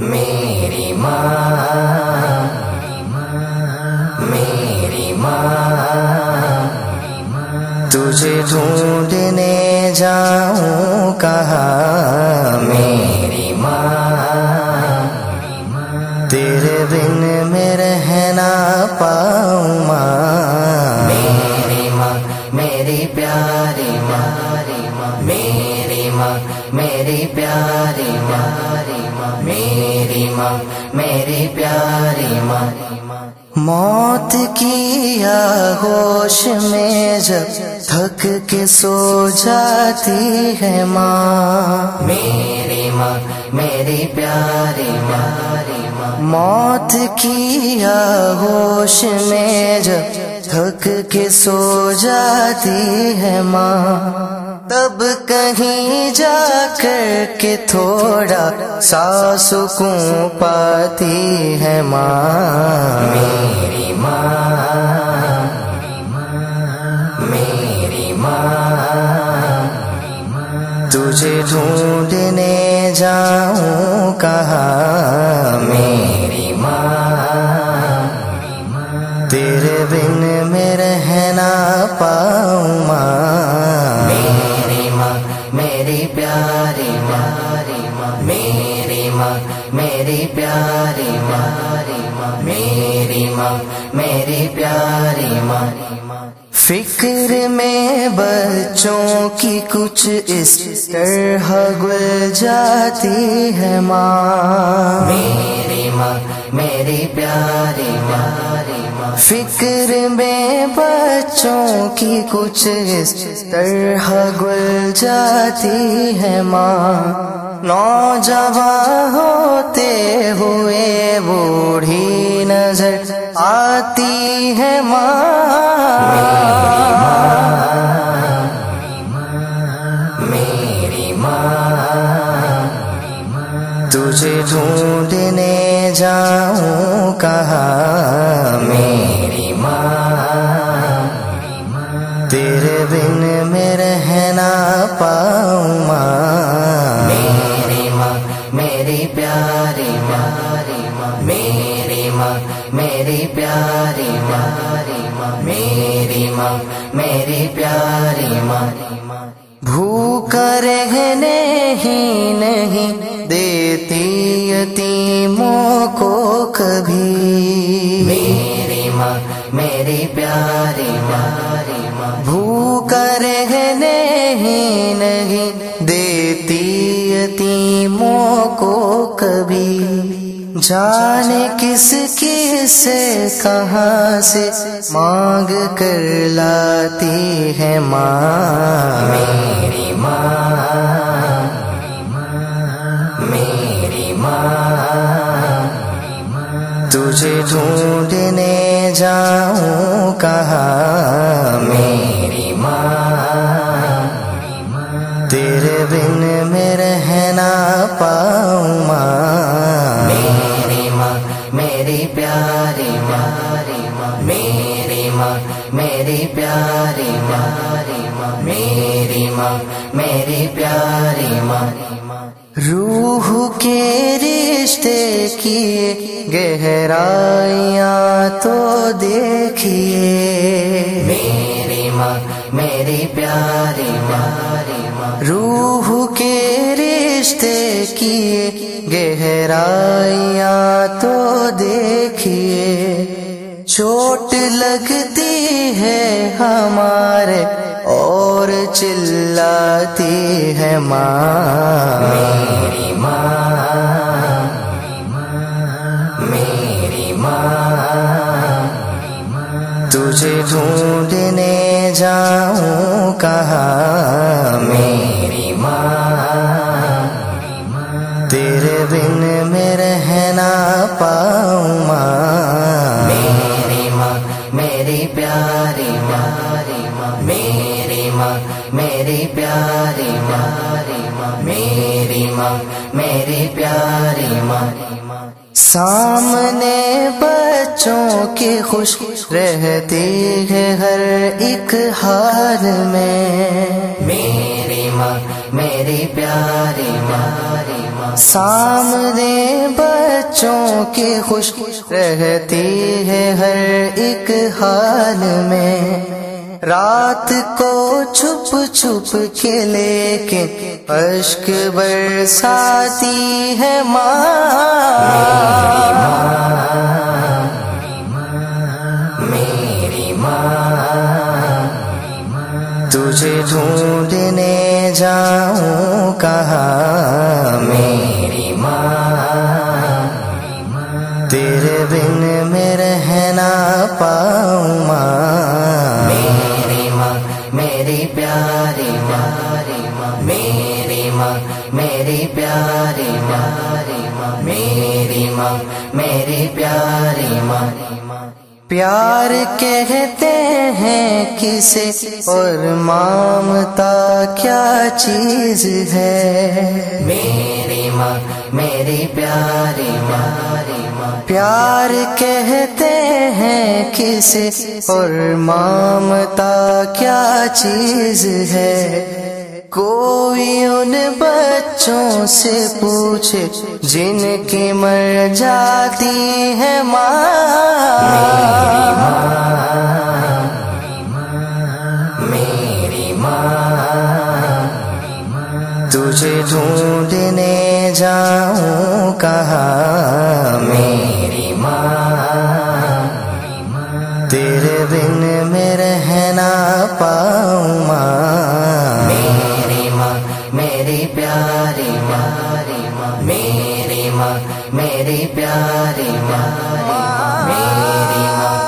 میری ماں، میری ماں، تجھے ڈھونڈنے جاؤں کہاں میری ماں، تیرے بن میں رہ نہ پاؤں ماں، میری ماں، میری پیاری ماں، میری ماں، میری پیاری ماں، میری ماں، میری پیاری ماں۔ موت کی آغوش میں جب تھک کے سو جاتی ہے ماں، میری ماں، میری پیاری ماں، موت کی آغوش میں جب تھک کے سو جاتی ہے ماں، تب کہیں جا کر کے تھوڑا سا سکون پاتی ہے ماں، میری ماں، میری ماں، تجھے ڈھونڈنے جاؤں کہاں میری ماں، تیرے بن میں رہ نہ پاؤں ماں، میری ماں، میری پیاری ماں، میری ماں، میری پیاری ماں، میری ماں، میری پیاری ماں۔ فکر میں بچوں کی کچھ اس طرح گل جاتی ہے ماں، میری ماں، میری پیاری ماں، فکر میں بچوں کی کچھ اس طرح گل جاتی ہے ماں، نوجوان ہوتے ہوئے بوڑھی نظر آتی ہے ماں، میری ماں، تجھے ڈھونڈنے جاؤں کہاں میری ماں، تیرے بن میں رہ نہ پاؤں ماں، میری ماں، میری پیاری ماں، میری ماں، میری پیاری ماں، میری ماں، میری پیاری ماں۔ بھوکا رہنے ہی نہیں دیتی یتیموں کو کبھی، میری ماں، میری پیاری ماں، بھوکا رہنے ہی نہیں دیتی یتیموں کو کبھی، جانے کس کی سے کہاں سے مانگ کر لاتی ہے ماں، میری ماں، میری ماں، تجھے ڈھونڈنے جاؤں کہاں میری ماں، تیرے بن میں رہ نہ پاؤں ماں، میری ماں، میری پیاری ماں، میری ماں، میری پیاری ماں، میری ماں، میری پیاری ماں۔ روح کے رشتے کی گہرائیاں تو دیکھیے، میری ماں، میری پیاری ماں، روح کے رشتے کی گہرائیاں تو دیکھیے، چوٹ لگتی ہے ہمارے اور چلاتی ہے ماں، میری ماں، میری ماں، تجھے ڈھونڈنے جاؤں کہاں میری ماں، تیرے بن میں رہ نہ پاؤں ماں، میری ماں، میری پیاری ماں، میری ماں، میری پیاری ماں، میری ماں، میری پیاری ماں۔ سامنے بچوں کی خوش رہتی ہے ہر ایک حال میں، میری ماں، میری پیاری ماں، سامنے بچوں کی خوش رہتی ہے ہر ایک حال میں، رات کو چھپ چھپ کے لیکن اشک برساتی ہے ماں، میری ماں، تجھے ڈھونڈنے جاؤں کہاں، میری ماں، تیرے بن میں رہ نہ پاؤں ماں، میری ماں، میری پیاری ماں، میری ماں، میری پیاری ماں، میری ماں، میری پیاری ماں، پیار کہتے ہیں کسے اور مامتا کیا چیز ہے، میری ماں، میری پیاری ماں، پیار کہتے ہیں کسے اور مامتا کیا چیز ہے، کوئی ان بچوں سے پوچھے جن کی مر جاتی ہے ماں، میری ماں، تجھے ڈھونڈنے جاؤں کہاں، میری ماں، تیرے بن میں رہ نہ پاؤں ماں، میری ماں، میری پیاری ماں، میری ماں، میری پیاری ماں، میری ماں،